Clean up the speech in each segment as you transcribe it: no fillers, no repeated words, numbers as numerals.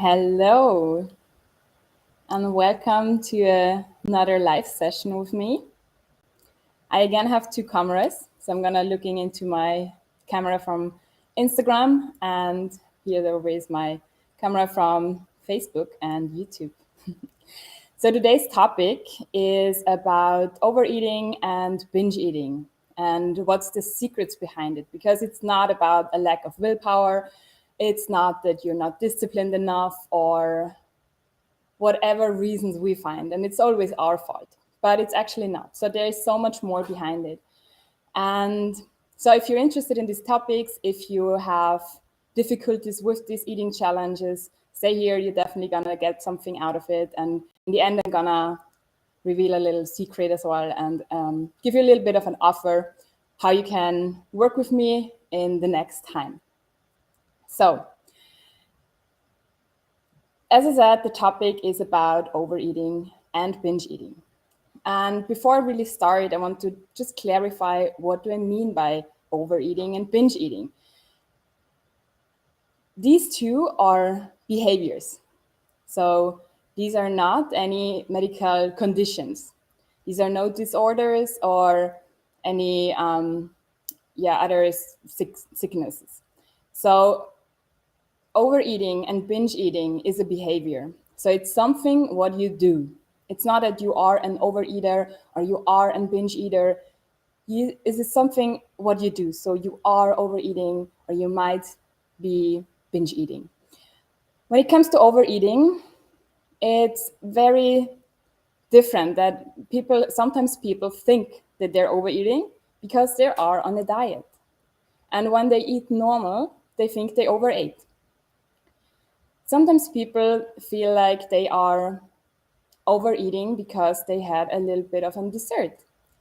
Hello, and welcome to another live session with me. I again have two cameras, so I'm gonna looking into my camera from Instagram, and here there is my camera from Facebook and YouTube. So today's topic is about overeating and binge eating, and what's the secrets behind it, because it's not about a lack of willpower. It's not that you're not disciplined enough or whatever reasons we find, and it's always our fault, but it's actually not. So there is so much more behind it. And so if you're interested in these topics, if you have difficulties with these eating challenges, stay here. You're definitely gonna get something out of it. And in the end, I'm gonna reveal a little secret as well, and give you a little bit of an offer how you can work with me in the next time. So as I said, the topic is about overeating and binge eating. And before I really start, I want to just clarify, what do I mean by overeating and binge eating? These two are behaviors. So these are not any medical conditions. These are no disorders or any other sicknesses. So overeating and binge eating is a behavior. So it's something what you do. It's not that you are an overeater or you are a binge eater. Is it something what you do? So you are overeating or you might be binge eating. When it comes to overeating, it's very different that sometimes people think that they're overeating because they are on a diet. And when they eat normal, they think they overate. Sometimes people feel like they are overeating because they had a little bit of a dessert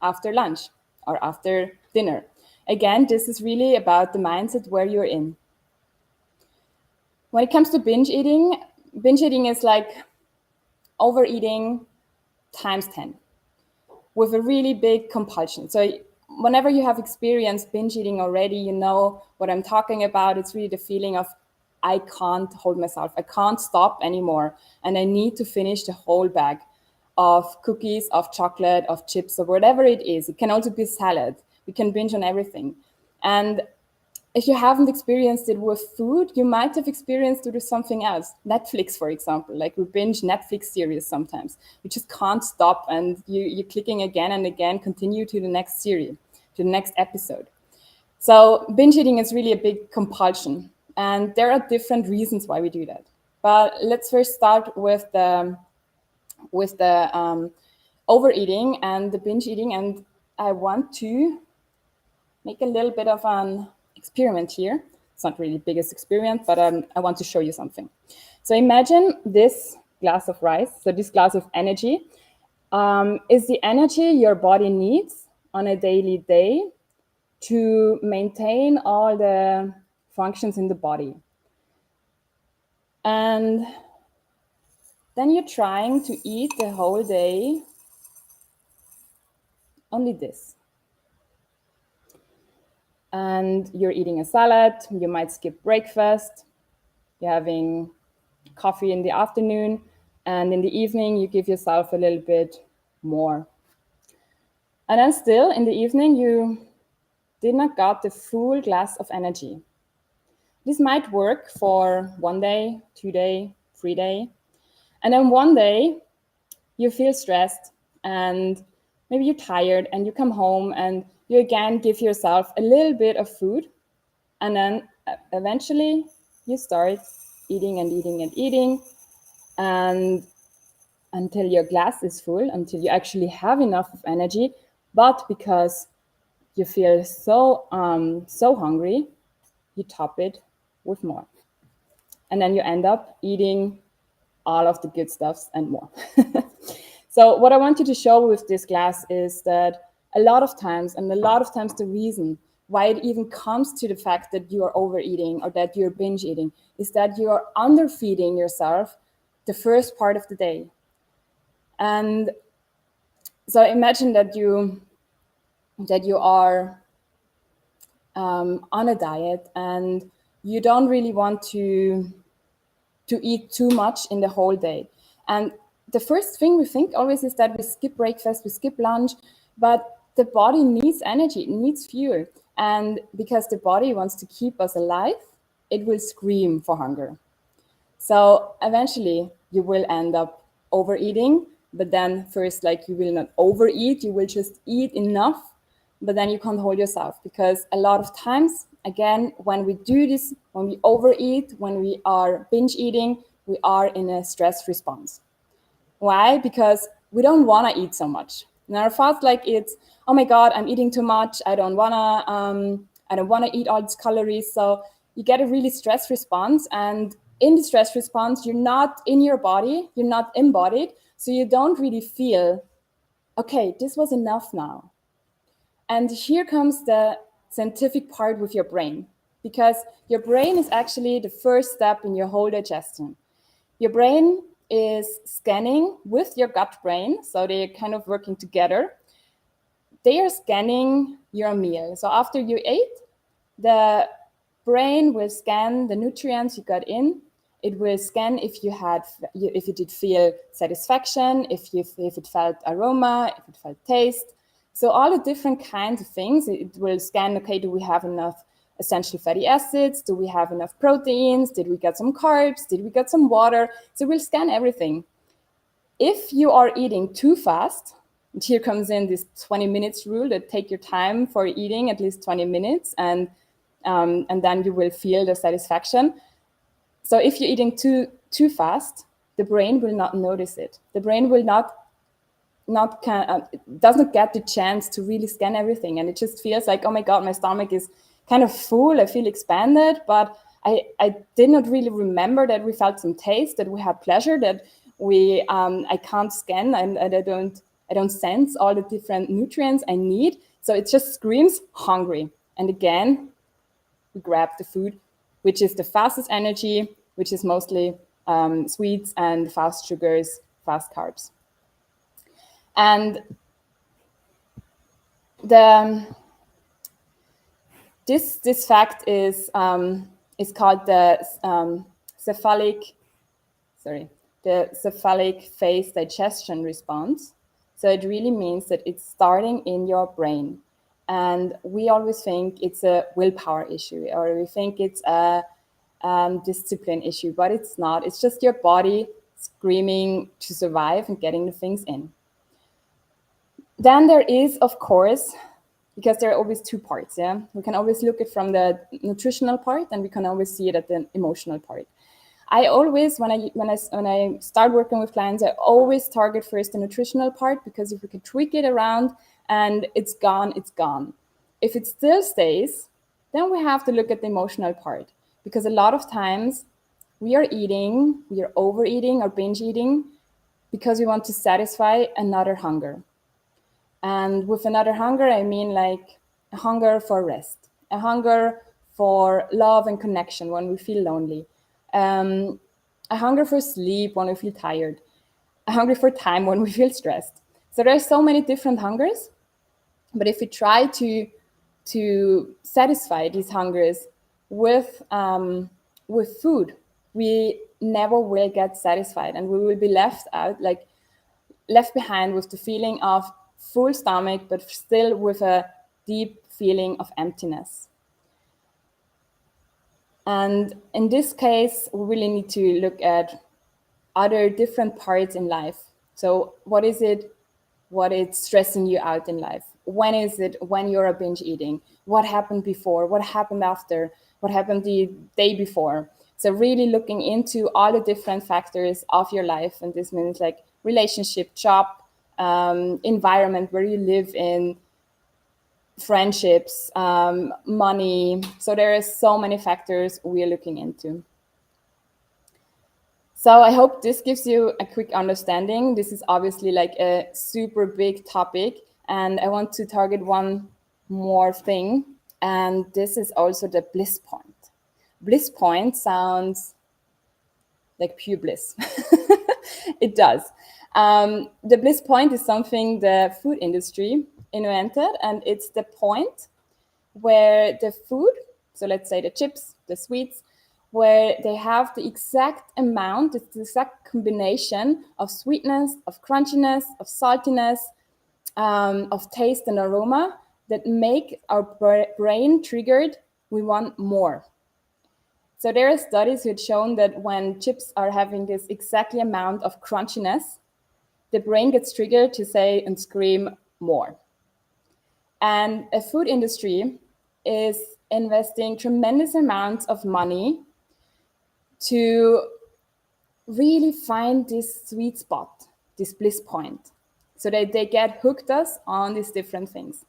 after lunch or after dinner. Again, this is really about the mindset where you're in. When it comes to binge eating is like overeating times 10 with a really big compulsion. So whenever you have experienced binge eating already, you know what I'm talking about. It's really the feeling of, I can't hold myself. I can't stop anymore. And I need to finish the whole bag of cookies, of chocolate, of chips, or whatever it is. It can also be salad. We can binge on everything. And if you haven't experienced it with food, you might have experienced it with something else. Netflix, for example, like we binge Netflix series sometimes. We just can't stop, and you're clicking again and again, continue to the next series, to the next episode. So binge eating is really a big compulsion, and there are different reasons why we do that. But let's first start with the overeating and the binge eating, and I want to make a little bit of an experiment here. It's not really the biggest experiment, but I want to show you something. So imagine this glass of rice. So this glass of energy is the energy your body needs on a daily day to maintain all the functions in the body. And then you're trying to eat the whole day only this. And you're eating a salad, you might skip breakfast, you're having coffee in the afternoon, and in the evening you give yourself a little bit more. And then still in the evening you did not got the full glass of energy. This might work for 1 day, 2 day, 3 day. And then one day you feel stressed and maybe you're tired and you come home and you again give yourself a little bit of food, and then eventually you start eating and eating and eating, and until your glass is full, until you actually have enough of energy. But because you feel so hungry, you top it with more, and then you end up eating all of the good stuffs and more. So what I want you to show with this glass is that a lot of times the reason why it even comes to the fact that you are overeating or that you're binge eating is that you are underfeeding yourself the first part of the day. And so imagine that you are on a diet and you don't really want to to eat too much in the whole day. And the first thing we think always is that we skip breakfast, we skip lunch, but the body needs energy, it needs fuel. And because the body wants to keep us alive, it will scream for hunger. So eventually you will end up overeating, but then first, like, you will not overeat, you will just eat enough, but then you can't hold yourself, because a lot of times, again, when we do this, when we overeat, when we are binge eating, we are in a stress response. Why? Because we don't want to eat so much. And our thoughts, like, it's, oh my God, I'm eating too much. I don't wanna eat all these calories. So you get a really stress response. And in the stress response, you're not in your body, you're not embodied. So you don't really feel, okay, this was enough now. And here comes the scientific part with your brain, because your brain is actually the first step in your whole digestion. Your brain is scanning with your gut brain, so they're kind of working together. They are scanning your meal. So after you ate, the brain will scan the nutrients you got in. It will scan if you did feel satisfaction, if it felt aroma, if it felt taste. So all the different kinds of things. It will scan, okay, do we have enough essential fatty acids? Do we have enough proteins? Did we get some carbs? Did we get some water? So we'll scan everything. If you are eating too fast, and here comes in this 20 minutes rule, that take your time for eating at least 20 minutes, and then you will feel the satisfaction. So if you're eating too fast, the brain will not notice it. The brain will does not get the chance to really scan everything, and it just feels like, oh my God, my stomach is kind of full, I feel expanded, but I did not really remember that we felt some taste, that we had pleasure, that I can't scan, and I don't sense all the different nutrients I need. So it just screams hungry. And again, we grab the food, which is the fastest energy, which is mostly sweets and fast sugars, fast carbs. And this fact is called the cephalic phase digestion response. So it really means that it's starting in your brain. And we always think it's a willpower issue, or we think it's a discipline issue, but it's not. It's just your body screaming to survive and getting the things in. Then there is, of course, because there are always two parts, yeah? We can always look at from the nutritional part, and we can always see it at the emotional part. I always, when I start working with clients, I always target first the nutritional part, because if we can tweak it around and it's gone, it's gone. If it still stays, then we have to look at the emotional part, because a lot of times we are overeating or binge eating because we want to satisfy another hunger. And with another hunger, I mean like a hunger for rest, a hunger for love and connection when we feel lonely, a hunger for sleep when we feel tired, a hunger for time when we feel stressed. So there are so many different hungers, but if we try to satisfy these hungers with food, we never will get satisfied, and we will be left behind with the feeling of full stomach, but still with a deep feeling of emptiness. And in this case, we really need to look at other different parts in life. So what is stressing you out in life? When is it when you're binge eating? What happened before? What happened after? What happened the day before? So really looking into all the different factors of your life. And this means like relationship, job, environment where you live in, friendships, money. So there are so many factors we are looking into. So I hope this gives you a quick understanding. This is obviously like a super big topic, and I want to target one more thing, and this is also the bliss point. Bliss point sounds like pure bliss. It does. The bliss point is something the food industry invented, and it's the point where the food, so let's say the chips, the sweets, where they have the exact amount, it's the exact combination of sweetness, of crunchiness, of saltiness, of taste and aroma that make our brain triggered. We want more. So there are studies which shown that when chips are having this exactly amount of crunchiness, the brain gets triggered to say and scream more. And a food industry is investing tremendous amounts of money to really find this sweet spot, this bliss point, so that they get hooked us on these different things.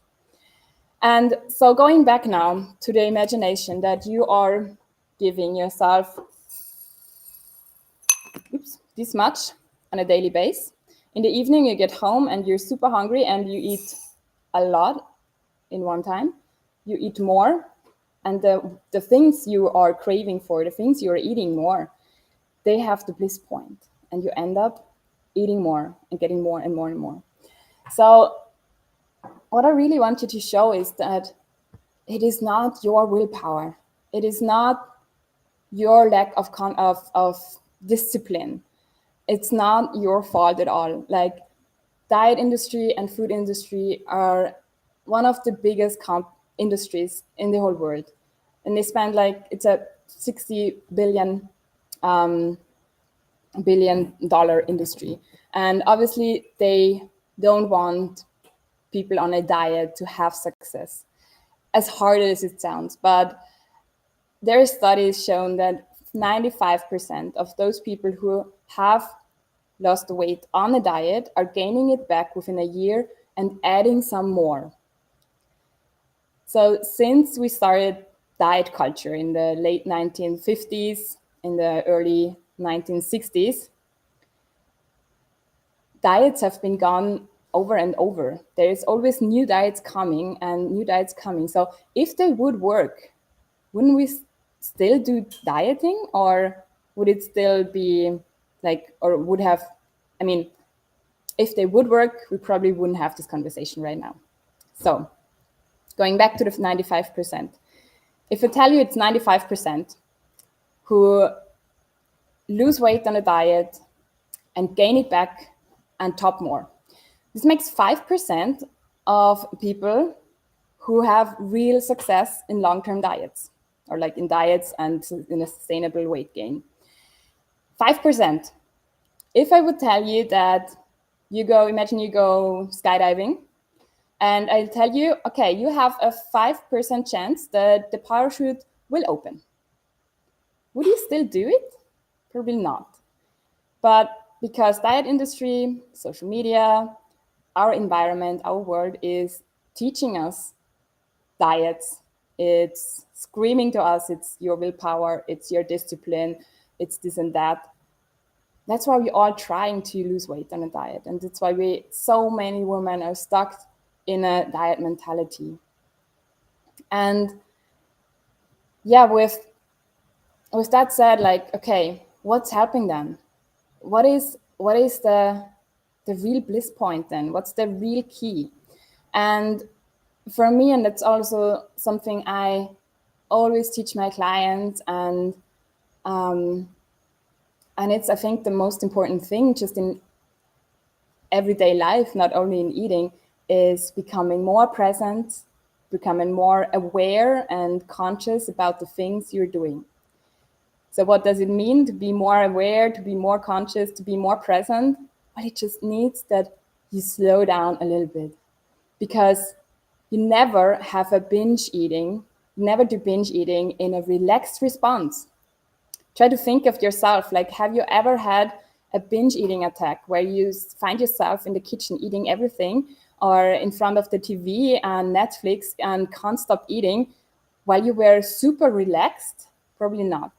And so going back now to the imagination that you are giving yourself this much on a daily basis. In the evening, you get home and you're super hungry and you eat a lot in one time. You eat more, and the things you are craving for, the things you are eating more, they have the bliss point, and you end up eating more and getting more and more and more. So what I really want you to show is that it is not your willpower. It is not your lack of discipline. It's not your fault at all. Like, diet industry and food industry are one of the biggest industries in the whole world, and they spend like, it's a 60 billion dollar industry, and obviously they don't want people on a diet to have success, as hard as it sounds. But there are studies shown that 95% of those people who have lost weight on a diet are gaining it back within a year and adding some more. So since we started diet culture in the late 1950s, in the early 1960s, diets have been gone over and over. There is always new diets coming and new diets coming. So if they would work, wouldn't we still do dieting, or would it still be like, or would have, I mean, if they would work, we probably wouldn't have this conversation right now. So going back to the 95%, if I tell you it's 95% who lose weight on a diet and gain it back and top more, this makes 5% of people who have real success in long-term diets, or like in diets and in a sustainable weight gain. 5%. If I would tell you that imagine you go skydiving, and I'll tell you, okay, you have a 5% chance that the parachute will open. Would you still do it? Probably not. But because diet industry, social media, our environment, our world is teaching us diets, it's screaming to us, it's your willpower, it's your discipline, it's this and that. That's why we're all trying to lose weight on a diet. And that's why so many women are stuck in a diet mentality. And yeah, with that said, like, okay, what's helping them? What is the real bliss point then? What's the real key? And for me, and that's also something I always teach my clients, and it's, I think, the most important thing just in everyday life, not only in eating, is becoming more present, becoming more aware and conscious about the things you're doing. So what does it mean to be more aware, to be more conscious, to be more present? Well, it just needs that you slow down a little bit, because you never have a binge eating, never do binge eating in a relaxed response. Try to think of yourself, like, have you ever had a binge eating attack where you find yourself in the kitchen eating everything, or in front of the TV and Netflix and can't stop eating while you were super relaxed? Probably not.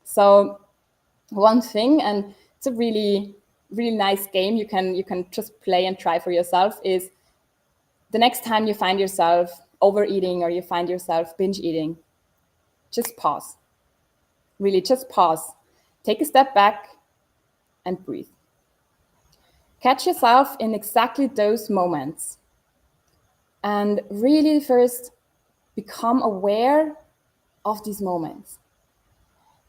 So one thing, and it's a really, really nice game you can just play and try for yourself, is the next time you find yourself overeating or you find yourself binge eating, just pause. Really, just pause. Take a step back and breathe. Catch yourself in exactly those moments. And really first become aware of these moments.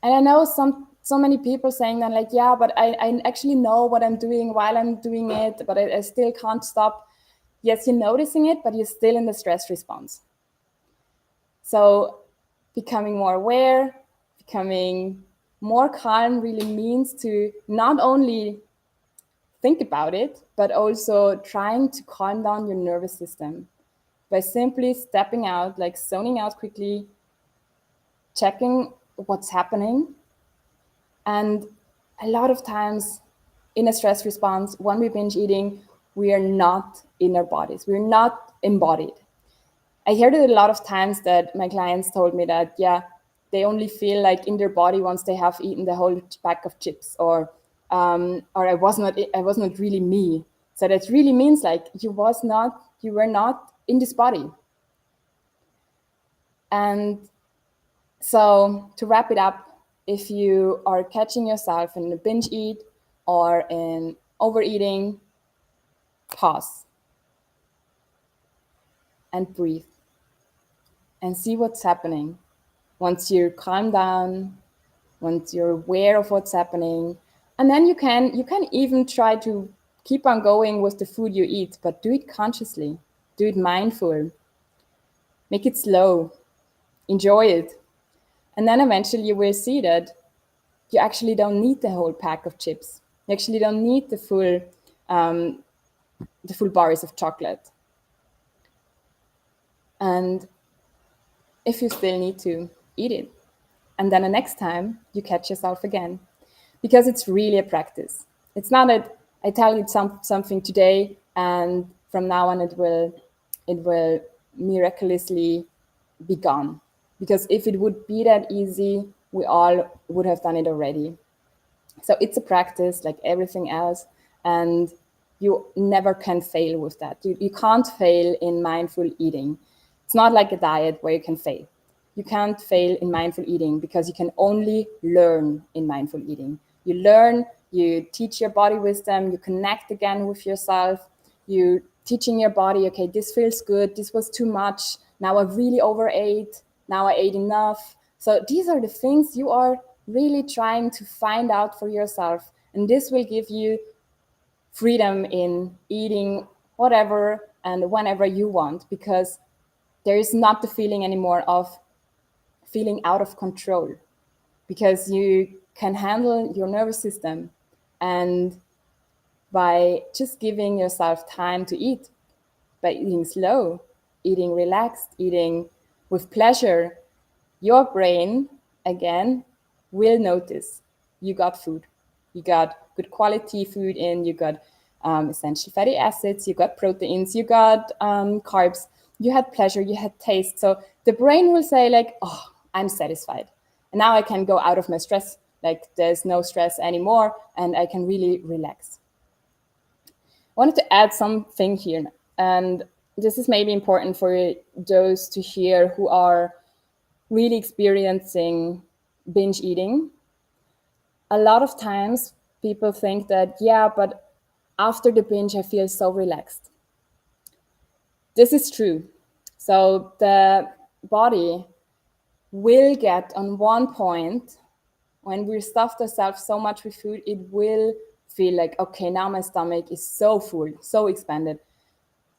And I know so many people saying that, like, yeah, but I actually know what I'm doing while I'm doing it, but I still can't stop. Yes, you're noticing it, but you're still in the stress response. So becoming more aware, becoming more calm really means to not only think about it, but also trying to calm down your nervous system by simply stepping out, like zoning out quickly, checking what's happening. And a lot of times in a stress response, when we binge eating, we are not in our bodies, we're not embodied. I heard it a lot of times that my clients told me that, yeah, they only feel like in their body once they have eaten the whole pack of chips, or I was not really me. So that really means like you were not in this body. And so to wrap it up, if you are catching yourself in a binge eat or in overeating, pause and breathe and see what's happening. Once you calm down, once you're aware of what's happening, and then you can even try to keep on going with the food you eat, but do it consciously, do it mindful, make it slow, enjoy it, and then eventually you will see that you actually don't need the whole pack of chips. You actually don't need um, the full bars of chocolate. And if you still need to, eat it. And then the next time you catch yourself again, because it's really a practice. It's not that I tell you something today and from now on it will miraculously be gone. Because if it would be that easy, we all would have done it already. So it's a practice like everything else, and you never can fail with that. You can't fail in mindful eating. It's not like a diet where you can fail. You can't fail in mindful eating because you can only learn in mindful eating. You learn, you teach your body wisdom, you connect again with yourself, you teaching your body, okay, this feels good, this was too much, now I really overate, now I ate enough. So these are the things you are really trying to find out for yourself. And this will give you freedom in eating whatever and whenever you want, because there is not the feeling anymore of feeling out of control, because you can handle your nervous system. And by just giving yourself time to eat, by eating slow, eating relaxed, eating with pleasure, your brain, again, will notice you got food. You got good quality food in, you got essential fatty acids, you got proteins, you got carbs, you had pleasure, you had taste. So the brain will say, like, oh, I'm satisfied. And now I can go out of my stress. Like there's no stress anymore and I can really relax. I wanted to add something here. And this is maybe important for those to hear who are really experiencing binge eating. A lot of times people think that, yeah, but after the binge, I feel so relaxed. This is true. So the body will get on one point when we stuffed ourselves so much with food, it will feel like, okay, now my stomach is so full, so expanded.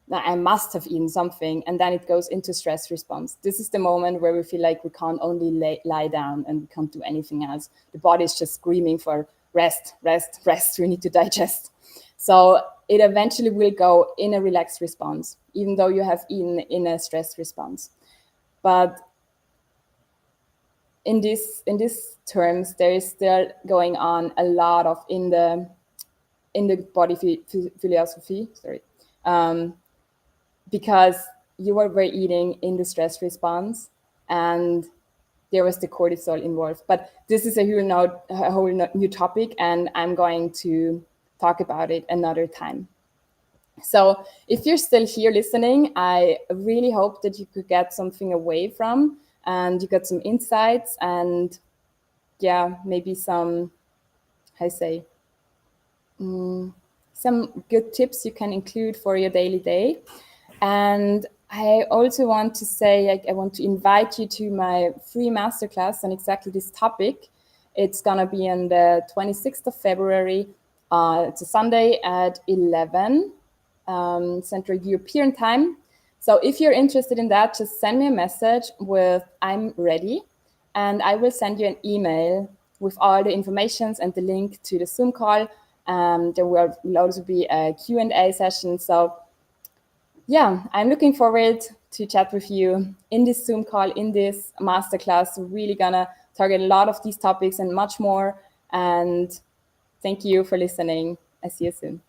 Now I must have eaten something, and then it goes into stress response. This is the moment where we feel like we can't only lie down and we can't do anything else. The body is just screaming for rest, rest, rest. We need to digest. So it eventually will go in a relaxed response, even though you have eaten in a stress response. But in these terms, there is still going on a lot of in the body philosophy. Sorry. Because you were eating in the stress response and there was the cortisol involved. But this is a whole new topic, and I'm going to talk about it another time. So if you're still here listening, I really hope that you could get something away from and you got some insights and, yeah, maybe some, how I say, some good tips you can include for your daily day. And I also want to say, like, I want to invite you to my free masterclass on exactly this topic. It's gonna be on the 26th of February. It's a Sunday at 11 Central European time. So if you're interested in that, just send me a message with "I'm ready," and I will send you an email with all the informations and the link to the Zoom call. There will also be a Q&A session. So yeah, I'm looking forward to chat with you in this Zoom call, in this masterclass. We're really gonna target a lot of these topics and much more. And thank you for listening. I see you soon.